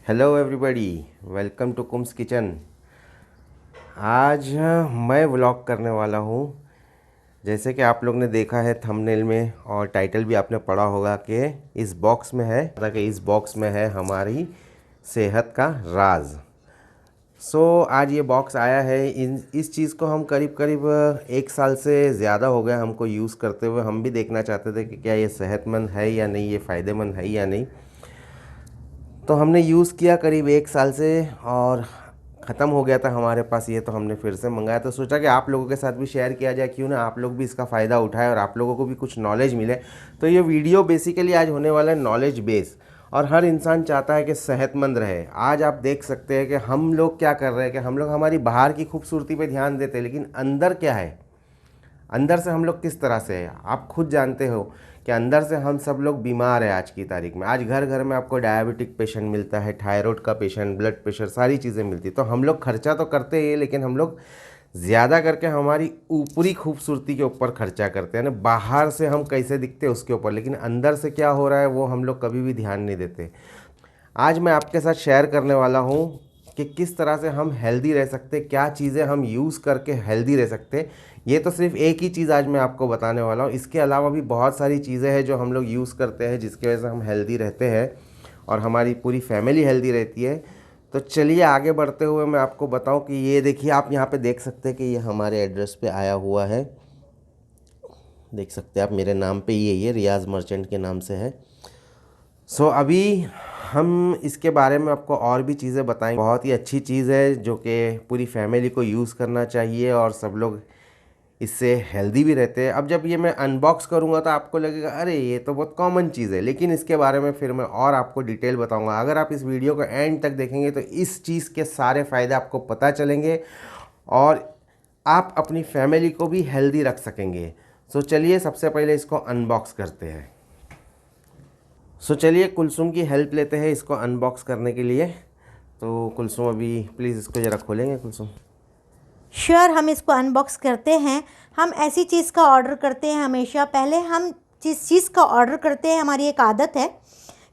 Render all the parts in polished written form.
Hello everybody, welcome to Kum's kitchen. आज मैं vlog करने वाला हूँ। जैसे कि आप लोग ने देखा है थंबनेल में और टाइटल भी आपने पढ़ा होगा कि इस बॉक्स में है इस बॉक्स में है हमारी सेहत का राज। आज ये बॉक्स आया है। इस चीज़ को हम करीब करीब 1 साल से ज़्यादा हो गया हमको यूज़ करते हुए। हम भी देखना चाहते थे कि क्या ये सेहतमंद है या नहीं, ये फ़ायदेमंद है या नहीं। तो हमने यूज़ किया करीब 1 साल से और ख़त्म हो गया था हमारे पास ये, तो हमने फिर से मंगाया। तो सोचा कि आप लोगों के साथ भी शेयर किया जाए, क्यों ना आप लोग भी इसका फ़ायदा उठाएं और आप लोगों को भी कुछ नॉलेज मिले। तो ये वीडियो बेसिकली आज होने वाला है नॉलेज बेस, और हर इंसान चाहता है कि सेहतमंद रहे। आज आप देख सकते हैं कि हम लोग क्या कर रहे हैं कि हम लोग हमारी बाहर की खूबसूरती पे ध्यान देते हैं, लेकिन अंदर क्या है, अंदर से हम लोग किस तरह से है आप खुद जानते हो कि अंदर से हम सब लोग बीमार है। आज की तारीख में आज घर घर में आपको डायबिटिक पेशेंट मिलता है, थायराइड का पेशेंट, ब्लड प्रेशर, सारी चीज़ें मिलती। तो हम लोग खर्चा तो करते हैं, लेकिन हम लोग ज़्यादा करके हमारी ऊपरी खूबसूरती के ऊपर खर्चा करते हैं ना, बाहर से हम कैसे दिखते हैं उसके ऊपर, लेकिन अंदर से क्या हो रहा है वो हम लोग कभी भी ध्यान नहीं देते। आज मैं आपके साथ शेयर करने वाला हूँ कि किस तरह से हम हेल्दी रह सकते, क्या चीज़ें हम यूज़ करके हेल्दी रह सकते। ये तो सिर्फ एक ही चीज़ आज मैं आपको बताने वाला हूँ। इसके अलावा भी बहुत सारी चीज़ें हैं जो हम लोग यूज़ करते हैं, जिसकी वजह से हम हेल्दी रहते हैं और हमारी पूरी फैमिली हेल्दी रहती है। तो चलिए आगे बढ़ते हुए मैं आपको बताऊं कि ये देखिए, आप यहाँ पे देख सकते हैं कि ये हमारे एड्रेस पे आया हुआ है। देख सकते हैं आप, मेरे नाम पे ये रियाज़ मर्चेंट के नाम से है। अभी हम इसके बारे में आपको और भी चीज़ें बताएंगे। बहुत ही अच्छी चीज़ है जो कि पूरी फैमिली को यूज़ करना चाहिए और सब लोग इससे हेल्दी भी रहते हैं। अब जब ये मैं अनबॉक्स करूँगा तो आपको लगेगा अरे ये तो बहुत कॉमन चीज़ है, लेकिन इसके बारे में फिर मैं और आपको डिटेल बताऊँगा। अगर आप इस वीडियो को एंड तक देखेंगे तो इस चीज़ के सारे फ़ायदे आपको पता चलेंगे और आप अपनी फैमिली को भी हेल्दी रख सकेंगे। चलिए सबसे पहले इसको अनबॉक्स करते हैं। चलिए कुलसुम की हेल्प लेते हैं इसको अनबॉक्स करने के लिए। तो कुलसुम अभी प्लीज़ इसको ज़रा खोलेंगे कुलसुम। श्योर, हम इसको अनबॉक्स करते हैं। हम ऐसी चीज़ का ऑर्डर करते हैं हमेशा, पहले हम जिस चीज़ का ऑर्डर करते हैं, हमारी एक आदत है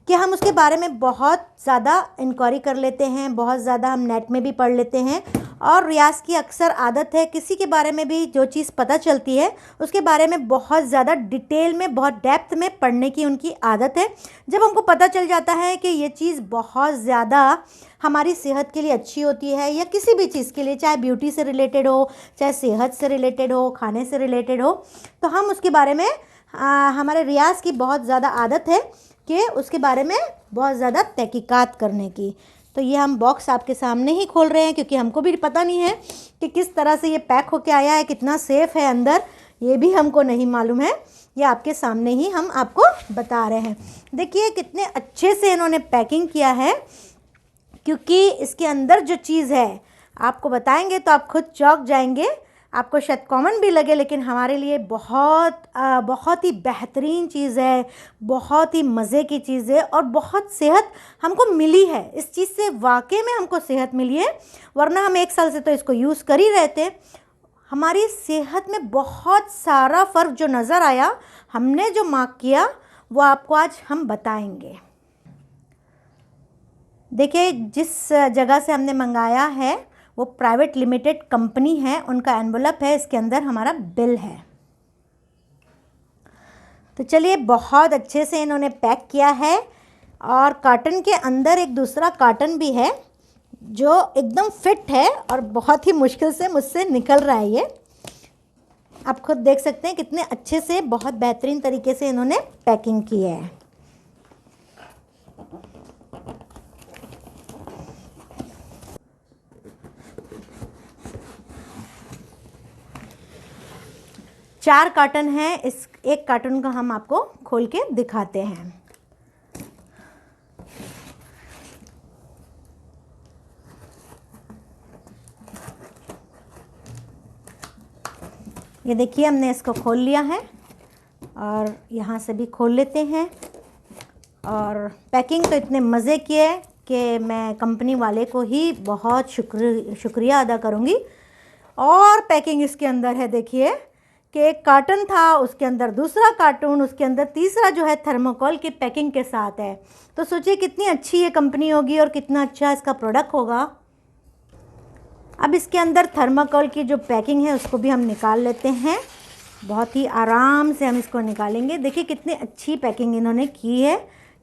कि हम उसके बारे में बहुत ज़्यादा इंक्वायरी कर लेते हैं, बहुत ज़्यादा हम नेट में भी पढ़ लेते हैं। और रियाज़ की अक्सर आदत है किसी के बारे में भी जो चीज़ पता चलती है उसके बारे में बहुत ज़्यादा डिटेल में, बहुत डेप्थ में पढ़ने की उनकी आदत है। जब हमको पता चल जाता है कि ये चीज़ बहुत ज़्यादा हमारी सेहत के लिए अच्छी होती है, या किसी भी चीज़ के लिए, चाहे ब्यूटी से रिलेटेड हो, चाहे सेहत से रिलेटेड हो, खाने से रिलेटेड हो, तो हम उसके बारे में हमारे रियाज़ की बहुत ज़्यादा आदत है कि उसके बारे में बहुत ज़्यादा तहकीकात करने की। तो ये हम बॉक्स आपके सामने ही खोल रहे हैं, क्योंकि हमको भी पता नहीं है कि किस तरह से ये पैक होके आया है, कितना सेफ़ है अंदर, ये भी हमको नहीं मालूम है। ये आपके सामने ही हम आपको बता रहे हैं। देखिए कितने अच्छे से इन्होंने पैकिंग किया है, क्योंकि इसके अंदर जो चीज़ है आपको बताएंगे तो आप खुद चौंक जाएंगे। आपको शायद कॉमन भी लगे, लेकिन हमारे लिए बहुत ही बेहतरीन चीज़ है, बहुत ही मज़े की चीज़ है, और बहुत सेहत हमको मिली है। इस चीज़ से वाकई में हमको सेहत मिली है, वरना हम 1 साल से तो इसको यूज़ कर ही रहे थे। हमारी सेहत में बहुत सारा फ़र्क जो नज़र आया, हमने जो मार्क किया, वो आपको आज हम बताएंगे। देखिए, जिस जगह से हमने मंगाया है वो प्राइवेट लिमिटेड कंपनी है, उनका एनवलप है, इसके अंदर हमारा बिल है। तो चलिए, बहुत अच्छे से इन्होंने पैक किया है, और कार्टन के अंदर एक दूसरा कार्टन भी है जो एकदम फिट है और बहुत ही मुश्किल से मुझसे निकल रहा है। ये आप खुद देख सकते हैं कितने अच्छे से, बहुत बेहतरीन तरीके से इन्होंने पैकिंग की है। चार कार्टन है, इस एक कार्टन का हम आपको खोल के दिखाते हैं। ये देखिए, हमने इसको खोल लिया है और यहाँ से भी खोल लेते हैं। और पैकिंग तो इतने मज़े की है कि मैं कंपनी वाले को ही बहुत शुक्रिया अदा करूँगी। और पैकिंग इसके अंदर है, देखिए कि एक कार्टन था, उसके अंदर दूसरा कार्टून, उसके अंदर तीसरा जो है थर्मोकोल की पैकिंग के साथ है। तो सोचिए कितनी अच्छी ये कंपनी होगी और कितना अच्छा इसका प्रोडक्ट होगा। अब इसके अंदर थर्मोकोल की जो पैकिंग है उसको भी हम निकाल लेते हैं। बहुत ही आराम से हम इसको निकालेंगे। देखिए कितनी अच्छी पैकिंग इन्होंने की है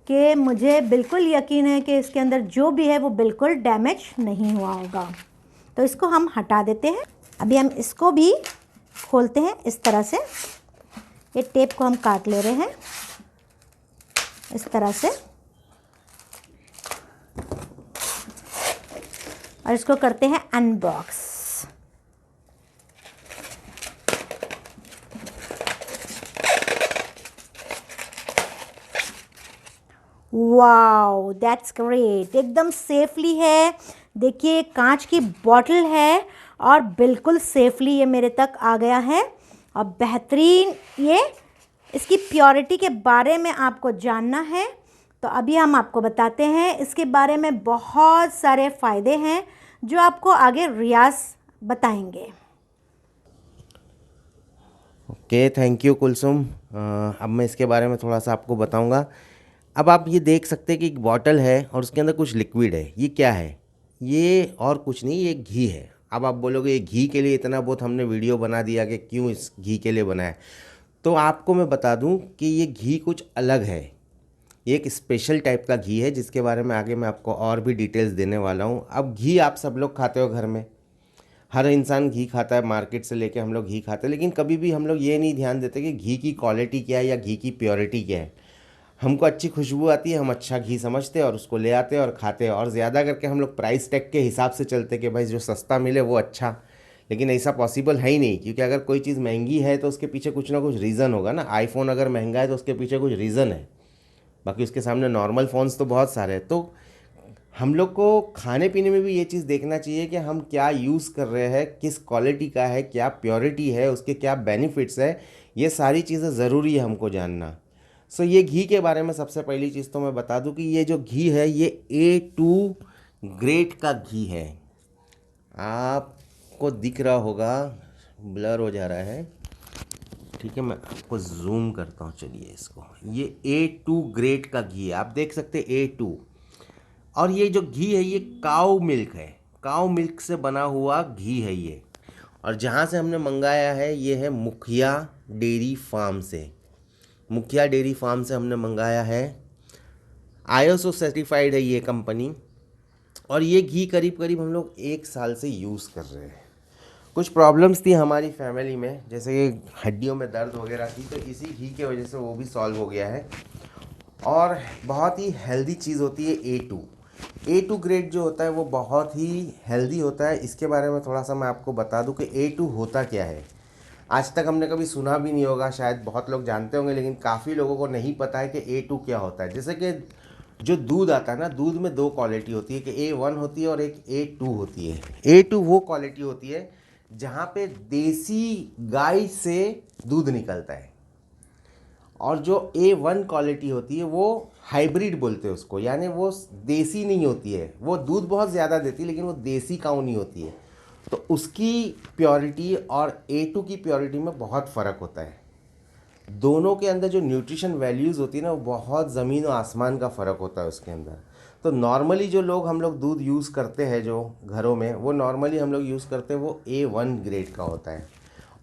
कि मुझे बिल्कुल यकीन है कि इसके अंदर जो भी है वो बिल्कुल डैमेज नहीं हुआ होगा। तो इसको हम हटा देते हैं। अभी हम इसको भी खोलते हैं इस तरह से। ये टेप को हम काट ले रहे हैं इस तरह से और इसको करते हैं अनबॉक्स। वाओ दैट्स ग्रेट, एकदम सेफली है। देखिए कांच की बॉटल है और बिल्कुल सेफली ये मेरे तक आ गया है। और बेहतरीन, ये इसकी प्योरिटी के बारे में आपको जानना है तो अभी हम आपको बताते हैं। इसके बारे में बहुत सारे फ़ायदे हैं जो आपको आगे रियाज बताएंगे। Okay, thank you Kulsum. अब मैं इसके बारे में थोड़ा सा आपको बताऊंगा। अब आप ये देख सकते हैं कि एक बॉटल है और उसके अंदर कुछ लिक्विड है। ये क्या है? ये और कुछ नहीं, ये घी है। अब आप बोलोगे ये घी के लिए इतना बहुत हमने वीडियो बना दिया कि क्यों इस घी के लिए बनाया। तो आपको मैं बता दूं कि ये घी कुछ अलग है। ये एक स्पेशल टाइप का घी है जिसके बारे में आगे मैं आपको और भी डिटेल्स देने वाला हूँ। अब घी आप सब लोग खाते हो घर में, हर इंसान घी खाता है, मार्केट से लेके हम लोग घी खाते हैं, लेकिन कभी भी हम लोग ये नहीं ध्यान देते कि घी की क्वालिटी क्या है या घी की प्योरिटी क्या है। हमको अच्छी खुशबू आती है, हम अच्छा घी समझते हैं और उसको ले आते हैं और खाते हैं, और ज़्यादा करके हम लोग प्राइस टैग के हिसाब से चलते कि भाई जो सस्ता मिले वो अच्छा। लेकिन ऐसा पॉसिबल है ही नहीं, क्योंकि अगर कोई चीज़ महंगी है तो उसके पीछे कुछ ना कुछ रीज़न होगा ना। आईफोन अगर महंगा है तो उसके पीछे कुछ रीज़न है, बाकी उसके सामने नॉर्मल फ़ोन्स तो बहुत सारे हैं। तो हम लोग को खाने पीने में भी ये चीज़ देखना चाहिए कि हम क्या यूज़ कर रहे हैं, किस क्वालिटी का है, क्या प्योरिटी है, उसके क्या बेनिफिट्स है। ये सारी चीज़ें ज़रूरी है हमको जानना। सो ये घी के बारे में सबसे पहली चीज़ तो मैं बता दूं कि ये जो घी है ये A2 ग्रेड का घी है। आपको दिख रहा होगा, ब्लर हो जा रहा है, ठीक है, मैं आपको जूम करता हूँ। चलिए इसको, ये A2 ग्रेड का घी है, आप देख सकते हैं A2। और ये जो घी है ये काऊ मिल्क है, काऊ मिल्क से बना हुआ घी है ये। और जहाँ से हमने मंगाया है ये है मुखिया डेयरी फार्म से। मुखिया डेयरी फार्म से हमने मंगाया है। ISO सर्टिफाइड है ये कंपनी। और ये घी करीब करीब हम लोग 1 साल से यूज़ कर रहे हैं। कुछ प्रॉब्लम्स थी हमारी फैमिली में, जैसे कि हड्डियों में दर्द वगैरह थी, तो इसी घी के वजह से वो भी सॉल्व हो गया है। और बहुत ही हेल्दी चीज़ होती है A2 ग्रेड जो होता है वो बहुत ही हेल्दी होता है। इसके बारे में थोड़ा सा मैं आपको बता दूं कि A2 होता क्या है। आज तक हमने कभी सुना भी नहीं होगा, शायद बहुत लोग जानते होंगे, लेकिन काफ़ी लोगों को नहीं पता है कि A2 क्या होता है। जैसे कि जो दूध आता है ना, दूध में 2 क्वालिटी होती है, कि A1 होती है और एक A2 होती है। A2 वो क्वालिटी होती है जहाँ पे देसी गाय से दूध निकलता है, और जो A1 क्वालिटी होती है वो हाइब्रिड बोलते हैं उसको, यानी वो देसी नहीं होती है, वो दूध बहुत ज़्यादा देती है लेकिन वो देसी काऊ नहीं होती है। तो उसकी प्योरिटी और A2 की प्योरिटी में बहुत फ़र्क होता है। दोनों के अंदर जो न्यूट्रिशन वैल्यूज़ होती है ना, वो बहुत ज़मीन और आसमान का फ़र्क होता है उसके अंदर। तो नॉर्मली जो लोग हम लोग दूध यूज़ करते हैं जो घरों में, वो नॉर्मली हम लोग यूज़ करते हैं वो A1 ग्रेड का होता है।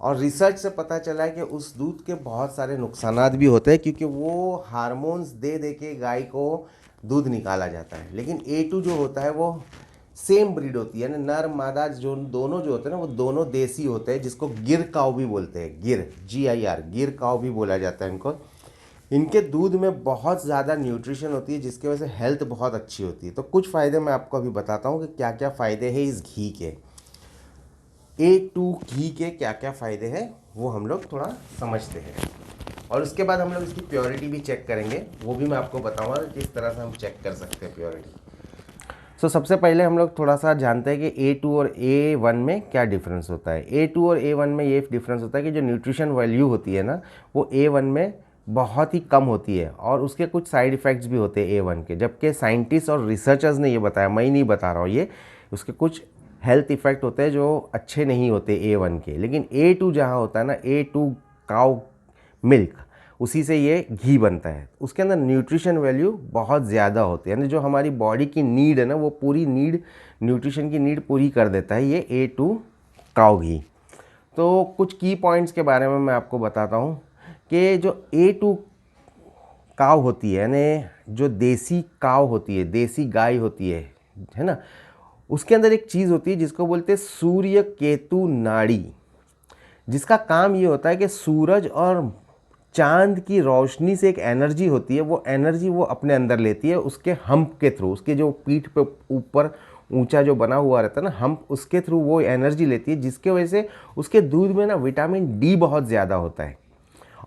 और रिसर्च से पता चला है कि उस दूध के बहुत सारे नुकसानात भी होते हैं, क्योंकि वो हार्मोन्स दे दे के गाय को दूध निकाला जाता है। लेकिन A2 जो होता है वो सेम ब्रीड होती है ना, नर मादा जो दोनों जो होते हैं ना, वो दोनों देसी होते हैं, जिसको गिर काऊ भी बोलते हैं। गिर GIR, गिर काऊ भी बोला जाता है इनको। इनके दूध में बहुत ज़्यादा न्यूट्रिशन होती है, जिसकी वजह से हेल्थ बहुत अच्छी होती है। तो कुछ फ़ायदे मैं आपको अभी बताता हूँ कि क्या क्या फ़ायदे हैं इस घी के। A2 घी के क्या क्या फ़ायदे हैं वो हम लोग थोड़ा समझते हैं, और उसके बाद हम लोग इसकी प्योरिटी भी चेक करेंगे। वो भी मैं आपको बताऊंगा कि किस तरह से हम चेक कर सकते हैं प्योरिटी। सबसे पहले हम लोग थोड़ा सा जानते हैं कि A2 और A1 में क्या डिफरेंस होता है। A2 और A1 में ये डिफरेंस होता है कि जो न्यूट्रिशन वैल्यू होती है ना, वो A1 में बहुत ही कम होती है, और उसके कुछ साइड इफ़ेक्ट्स भी होते हैं A1 के। जबकि साइंटिस्ट और रिसर्चर्स ने ये बताया, मैं ही नहीं बता रहा हूँ, ये उसके कुछ हेल्थ इफ़ेक्ट होते हैं जो अच्छे नहीं होते A1 के। लेकिन A2 जहाँ होता है ना, A2 काउ मिल्क, उसी से ये घी बनता है। उसके अंदर न्यूट्रिशन वैल्यू बहुत ज़्यादा होती है, यानी जो हमारी बॉडी की नीड है ना, वो पूरी नीड, न्यूट्रिशन की नीड पूरी कर देता है ये A2 काउ घी। तो कुछ की पॉइंट्स के बारे में मैं आपको बताता हूँ कि जो A2 काव होती है, यानी जो देसी काव होती है, देसी गाय होती है ना, उसके अंदर एक चीज़ होती है जिसको बोलते हैं सूर्य केतु नाड़ी, जिसका काम ये होता है कि सूरज और चांद की रोशनी से एक एनर्जी होती है, वो एनर्जी वो अपने अंदर लेती है उसके हम्प के थ्रू, उसके जो पीठ पे ऊपर ऊंचा जो बना हुआ रहता है ना हम्प, उसके थ्रू वो एनर्जी लेती है, जिसके वजह से उसके दूध में ना विटामिन डी बहुत ज़्यादा होता है।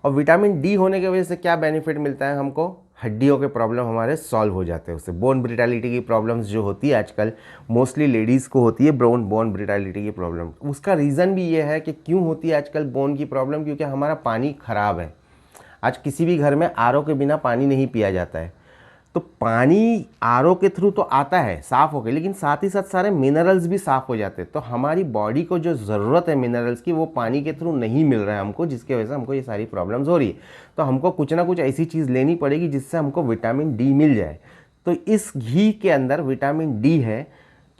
और विटामिन डी होने की वजह से क्या बेनिफिट मिलता है हमको, हड्डियों के प्रॉब्लम हमारे सॉल्व हो जाते हैं उससे। बोन ब्रिटैलिटी की प्रॉब्लम्स जो होती है आजकल मोस्टली लेडीज़ को होती है, बोन ब्रिटैलिटी की प्रॉब्लम। उसका रीज़न भी ये है कि क्यों होती है आजकल बोन की प्रॉब्लम, क्योंकि हमारा पानी ख़राब है। आज किसी भी घर में आरओ के बिना पानी नहीं पिया जाता है। तो पानी आरओ के थ्रू तो आता है साफ़ होकर, लेकिन साथ ही साथ सारे मिनरल्स भी साफ़ हो जाते हैं। तो हमारी बॉडी को जो ज़रूरत है मिनरल्स की, वो पानी के थ्रू नहीं मिल रहा है हमको, जिसकी वजह से हमको ये सारी प्रॉब्लम्स हो रही है। तो हमको कुछ ना कुछ ऐसी चीज़ लेनी पड़ेगी जिससे हमको विटामिन डी मिल जाए। तो इस घी के अंदर विटामिन डी है,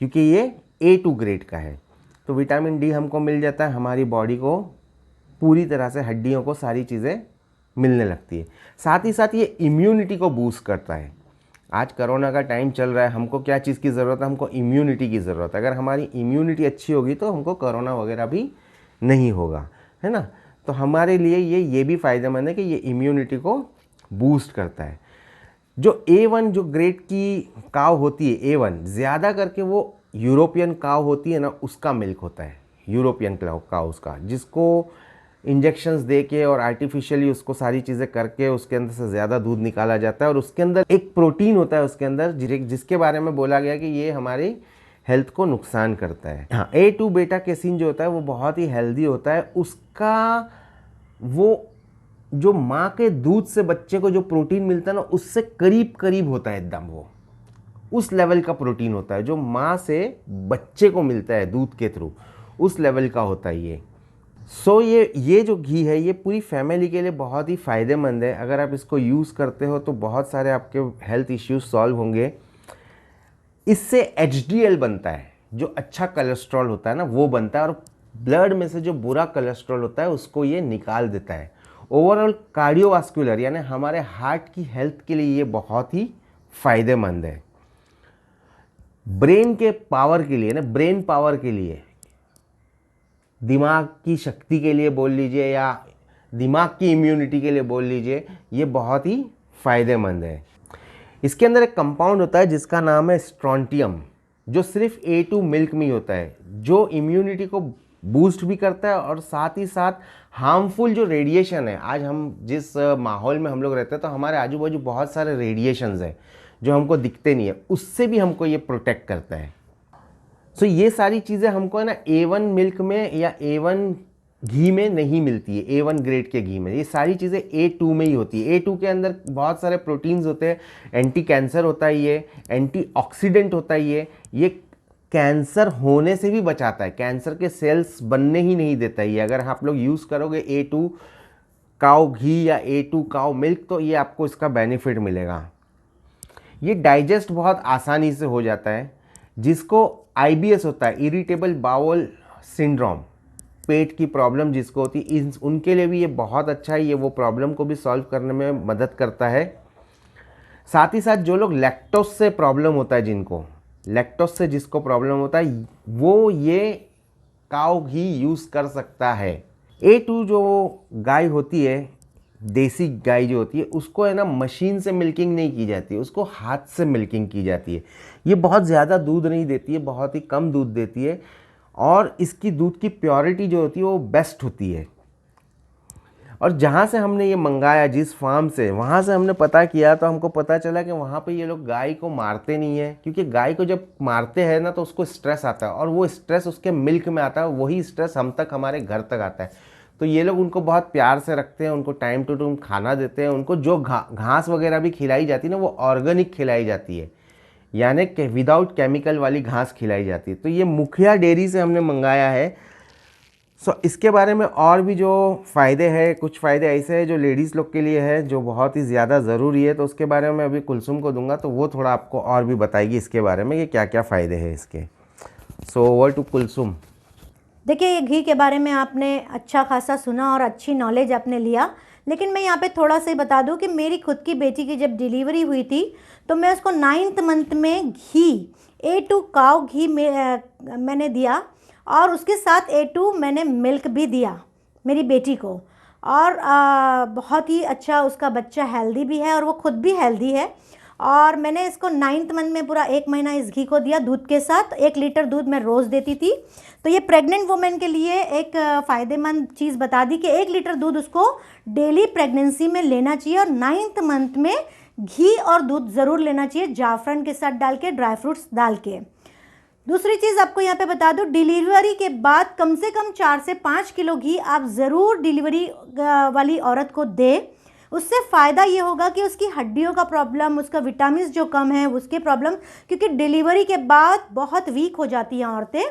क्योंकि ये A2 ग्रेड का है। तो विटामिन डी हमको मिल जाता है, हमारी बॉडी को पूरी तरह से हड्डियों को सारी चीज़ें मिलने लगती है। साथ ही साथ ये इम्यूनिटी को बूस्ट करता है। आज कोरोना का टाइम चल रहा है, हमको क्या चीज़ की ज़रूरत है, हमको इम्यूनिटी की ज़रूरत है। अगर हमारी इम्यूनिटी अच्छी होगी तो हमको कोरोना वगैरह भी नहीं होगा, है ना। तो हमारे लिए ये भी फ़ायदेमंद है कि ये इम्यूनिटी को बूस्ट करता है। जो A1 जो ग्रेड की काव होती है, A1 ज़्यादा करके वो यूरोपियन काव होती है ना, उसका मिल्क होता है, यूरोपियन काव उसका, जिसको इंजेक्शंस दे के और आर्टिफिशियली उसको सारी चीज़ें करके उसके अंदर से ज़्यादा दूध निकाला जाता है। और उसके अंदर एक प्रोटीन होता है उसके अंदर, जिसके बारे में बोला गया कि ये हमारी हेल्थ को नुकसान करता है। हाँ, A2 बीटा कैसीन जो होता है वो बहुत ही हेल्दी होता है। उसका वो जो माँ के दूध से बच्चे को जो प्रोटीन मिलता है ना, उससे करीब करीब होता है एकदम, वो उस लेवल का प्रोटीन होता है जो माँ से बच्चे को मिलता है दूध के थ्रू, उस लेवल का होता है ये। ये जो घी है ये पूरी फैमिली के लिए बहुत ही फ़ायदेमंद है। अगर आप इसको यूज़ करते हो तो बहुत सारे आपके हेल्थ इश्यूज सॉल्व होंगे। इससे HDL बनता है, जो अच्छा कोलेस्ट्रॉल होता है ना वो बनता है, और ब्लड में से जो बुरा कोलेस्ट्रॉल होता है उसको ये निकाल देता है। ओवरऑल कार्डियोवास्कुलर यानी हमारे हार्ट की हेल्थ के लिए ये बहुत ही फ़ायदेमंद है। ब्रेन के पावर के लिए ना, ब्रेन पावर के लिए, दिमाग की शक्ति के लिए बोल लीजिए या दिमाग की इम्यूनिटी के लिए बोल लीजिए, ये बहुत ही फ़ायदेमंद है। इसके अंदर एक कंपाउंड होता है जिसका नाम है स्ट्रॉन्टियम, जो सिर्फ A2 मिल्क में ही होता है, जो इम्यूनिटी को बूस्ट भी करता है और साथ ही साथ हार्मफुल जो रेडिएशन है, आज हम जिस माहौल में हम लोग रहते हैं तो हमारे आजू बाजू बहुत सारे रेडिएशंस हैं जो हमको दिखते नहीं है, उससे भी हमको ये प्रोटेक्ट करता है। सो ये सारी चीज़ें हमको है ना A1 मिल्क में या A1 घी में नहीं मिलती है, A1 ग्रेड के घी में। ये सारी चीज़ें A2 में ही होती है। A2 के अंदर बहुत सारे प्रोटीन्स होते हैं, एंटी कैंसर होता है ये, एंटीऑक्सीडेंट होता है ये कैंसर होने से भी बचाता है, कैंसर के सेल्स बनने ही नहीं देता है ये। अगर आप लोग यूज़ करोगे A2 काऊ घी या A2 काऊ मिल्क तो ये आपको इसका बेनिफिट मिलेगा। ये डाइजेस्ट बहुत आसानी से हो जाता है। जिसको IBS होता है, इरिटेबल बाउल सिंड्रोम, पेट की प्रॉब्लम जिसको होती है, उनके लिए भी ये बहुत अच्छा है, ये वो प्रॉब्लम को भी सॉल्व करने में मदद करता है। साथ ही साथ जो लोग लैक्टोस से प्रॉब्लम होता है, जिनको लैक्टोस से जिसको प्रॉब्लम होता है, वो ये काऊ घी यूज़ कर सकता है। A2 जो गाय होती है, देसी गाय जो होती है, उसको है ना मशीन से मिल्किंग नहीं की जाती है, उसको हाथ से मिल्किंग की जाती है। ये बहुत ज़्यादा दूध नहीं देती है, बहुत ही कम दूध देती है, और इसकी दूध की प्योरिटी जो होती है वो बेस्ट होती है। और जहाँ से हमने ये मंगाया, जिस फार्म से, वहाँ से हमने पता किया तो हमको पता चला कि वहाँ पे ये लोग गाय को मारते नहीं है, क्योंकि गाय को जब मारते हैं ना तो उसको स्ट्रेस आता है, और वो स्ट्रेस उसके मिल्क में आता है, वही स्ट्रेस हम तक, हमारे घर तक आता है। तो ये लोग उनको बहुत प्यार से रखते हैं, उनको टाइम टू टाइम खाना देते हैं, उनको जो घास वगैरह भी खिलाई जाती है ना वो ऑर्गेनिक खिलाई जाती है। यानी कि विदाउट केमिकल वाली घास खिलाई जाती है। तो ये मुखिया डेयरी से हमने मंगाया है। सो इसके बारे में और भी जो फ़ायदे हैं, कुछ फ़ायदे ऐसे हैं जो लेडीज़ लोग के लिए है, जो बहुत ही ज़्यादा ज़रूरी है। तो उसके बारे में अभी कुलसुम को दूंगा, तो वो थोड़ा आपको और भी बताएगी इसके बारे में कि क्या क्या फ़ायदे हैं इसके। So over to Kulsum. देखिए, ये घी के बारे में आपने अच्छा खासा सुना और अच्छी नॉलेज आपने लिया, लेकिन मैं यहाँ पे थोड़ा सा ही बता दूँ कि मेरी खुद की बेटी की जब डिलीवरी हुई थी तो मैं उसको 9th मंथ में घी A2 काऊ घी में मैंने दिया, और उसके साथ A2 मैंने मिल्क भी दिया मेरी बेटी को। और बहुत ही अच्छा उसका बच्चा हेल्दी भी है और वो खुद भी हेल्दी है। और मैंने इसको 9th मंथ में पूरा 1 महीना इस घी को दिया दूध के साथ। 1 लीटर दूध मैं रोज़ देती थी। तो ये प्रेग्नेंट वुमेन के लिए एक फ़ायदेमंद चीज़ बता दी कि 1 लीटर दूध उसको डेली प्रेगनेंसी में लेना चाहिए, और 9th मंथ में घी और दूध ज़रूर लेना चाहिए, जाफरान के साथ डाल के, ड्राई फ्रूट्स डाल के। दूसरी चीज़ आपको यहाँ पे बता दूँ, डिलीवरी के बाद कम से कम 4 से 5 किलो घी आप ज़रूर डिलीवरी वाली औरत को दें। उससे फ़ायदा ये होगा कि उसकी हड्डियों का प्रॉब्लम, उसका विटामिन जो कम है उसके प्रॉब्लम, क्योंकि डिलीवरी के बाद बहुत वीक हो जाती हैं औरतें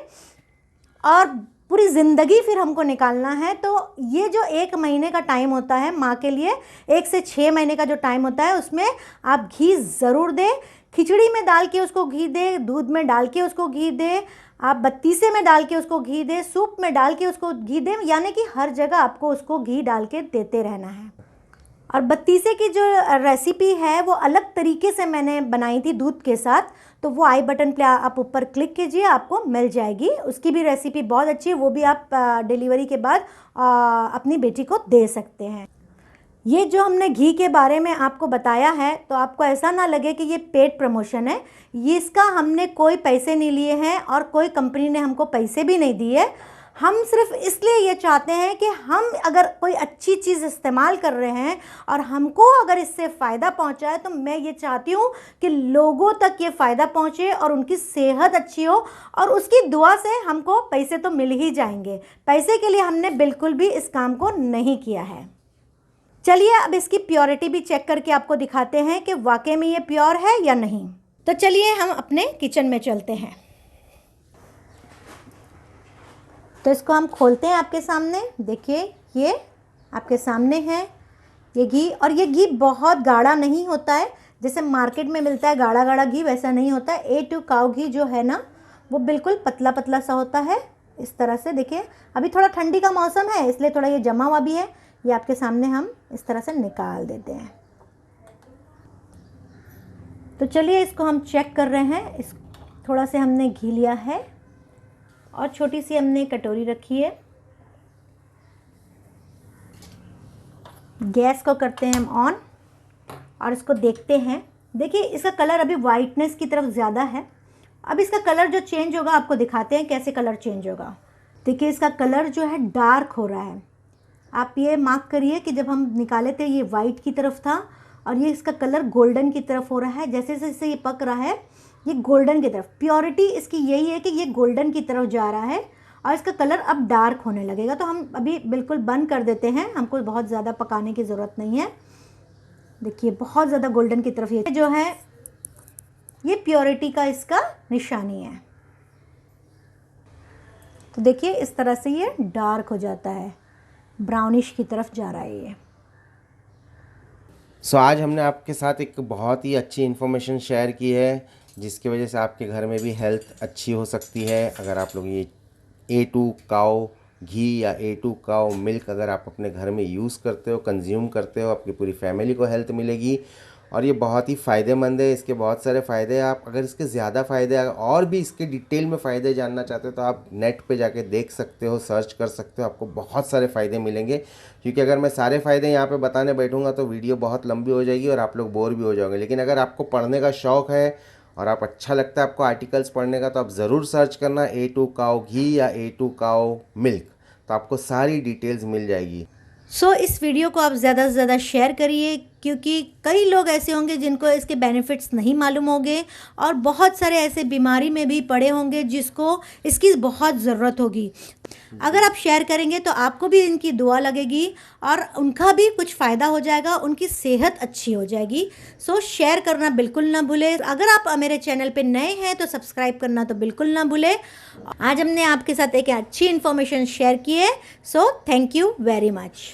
और पूरी ज़िंदगी फिर हमको निकालना है। तो ये जो 1 महीने का टाइम होता है माँ के लिए, 1 से 6 महीने का जो टाइम होता है, उसमें आप घी ज़रूर दें। खिचड़ी में डाल के उसको घी दें, दूध में डाल के उसको घी दें, आप बत्तीसे में डाल के उसको घी दें, सूप में डाल के उसको घी दें, यानी कि हर जगह आपको उसको घी डाल के देते रहना है। और बत्तीसे की जो रेसिपी है वो अलग तरीके से मैंने बनाई थी दूध के साथ, तो वो आई बटन पे आप ऊपर क्लिक कीजिए, आपको मिल जाएगी। उसकी भी रेसिपी बहुत अच्छी है, वो भी आप डिलीवरी के बाद अपनी बेटी को दे सकते हैं। ये जो हमने घी के बारे में आपको बताया है, तो आपको ऐसा ना लगे कि ये पेड प्रमोशन है। ये इसका हमने कोई पैसे नहीं लिए हैं और कोई कंपनी ने हमको पैसे भी नहीं दिए। हम सिर्फ इसलिए ये चाहते हैं कि हम अगर कोई अच्छी चीज़ इस्तेमाल कर रहे हैं और हमको अगर इससे फ़ायदा पहुंचा है, तो मैं ये चाहती हूँ कि लोगों तक ये फ़ायदा पहुंचे और उनकी सेहत अच्छी हो, और उसकी दुआ से हमको पैसे तो मिल ही जाएंगे। पैसे के लिए हमने बिल्कुल भी इस काम को नहीं किया है। चलिए अब इसकी प्योरिटी भी चेक करके आपको दिखाते हैं कि वाकई में ये प्योर है या नहीं। तो चलिए हम अपने किचन में चलते हैं। तो इसको हम खोलते हैं आपके सामने। देखिए, ये आपके सामने है ये घी, और ये घी बहुत गाढ़ा नहीं होता है जैसे मार्केट में मिलता है गाढ़ा गाढ़ा घी, वैसा नहीं होता है। A2 काऊ घी जो है ना, वो बिल्कुल पतला पतला सा होता है इस तरह से। देखिए, अभी थोड़ा ठंडी का मौसम है इसलिए थोड़ा ये जमा हुआ भी है। ये आपके सामने हम इस तरह से निकाल देते हैं। तो चलिए इसको हम चेक कर रहे हैं। इस थोड़ा से हमने घी लिया है और छोटी सी हमने कटोरी रखी है। गैस को करते हैं हम ऑन और इसको देखते हैं। देखिए, इसका कलर अभी वाइटनेस की तरफ ज़्यादा है। अब इसका कलर जो चेंज होगा आपको दिखाते हैं कैसे कलर चेंज होगा। देखिए, इसका कलर जो है डार्क हो रहा है। आप ये मार्क करिए कि जब हम निकाले थे ये वाइट की तरफ था और ये इसका कलर गोल्डन की तरफ हो रहा है। जैसे जैसे ये पक रहा है ये गोल्डन की तरफ, प्योरिटी इसकी यही है कि ये गोल्डन की तरफ जा रहा है और इसका कलर अब डार्क होने लगेगा। तो हम अभी बिल्कुल बंद कर देते हैं, हमको बहुत ज़्यादा पकाने की ज़रूरत नहीं है। देखिए, बहुत ज़्यादा गोल्डन की तरफ ये जो है, ये प्योरिटी का इसका निशानी है। तो देखिए, इस तरह से ये डार्क हो जाता है, ब्राउनिश की तरफ जा रहा है ये। सो आज हमने आपके साथ एक बहुत ही अच्छी इन्फॉर्मेशन शेयर की है, जिसकी वजह से आपके घर में भी हेल्थ अच्छी हो सकती है। अगर आप लोग ये A2 काऊ घी या A2 काऊ मिल्क अगर आप अपने घर में यूज़ करते हो, कंज्यूम करते हो, आपकी पूरी फैमिली को हेल्थ मिलेगी और ये बहुत ही फ़ायदेमंद है। इसके बहुत सारे फ़ायदे हैं। आप अगर इसके ज़्यादा फ़ायदे और भी इसके डिटेल में फ़ायदे जानना चाहते हो तो आप नेट पे जाके देख सकते हो, सर्च कर सकते हो, आपको बहुत सारे फ़ायदे मिलेंगे। क्योंकि अगर मैं सारे फ़ायदे यहाँ पे बताने बैठूँगा तो वीडियो बहुत लंबी हो जाएगी और आप लोग बोर भी हो जाओगे। लेकिन अगर आपको पढ़ने का शौक़ है और आप अच्छा लगता है आपको आर्टिकल्स पढ़ने का, तो आप ज़रूर सर्च करना A2 काऊ घी या A2 काऊ मिल्क, तो आपको सारी डिटेल्स मिल जाएगी। इस वीडियो को आप ज़्यादा से ज़्यादा शेयर करिए, क्योंकि कई लोग ऐसे होंगे जिनको इसके बेनिफिट्स नहीं मालूम होंगे और बहुत सारे ऐसे बीमारी में भी पड़े होंगे जिसको इसकी बहुत ज़रूरत होगी। अगर आप शेयर करेंगे तो आपको भी इनकी दुआ लगेगी और उनका भी कुछ फ़ायदा हो जाएगा, उनकी सेहत अच्छी हो जाएगी। सो शेयर करना बिल्कुल ना भूलें। अगर आप मेरे चैनल पे नए हैं तो सब्सक्राइब करना तो बिल्कुल ना भूलें। आज हमने आपके साथ एक अच्छी इन्फॉर्मेशन शेयर की है। So thank you very much.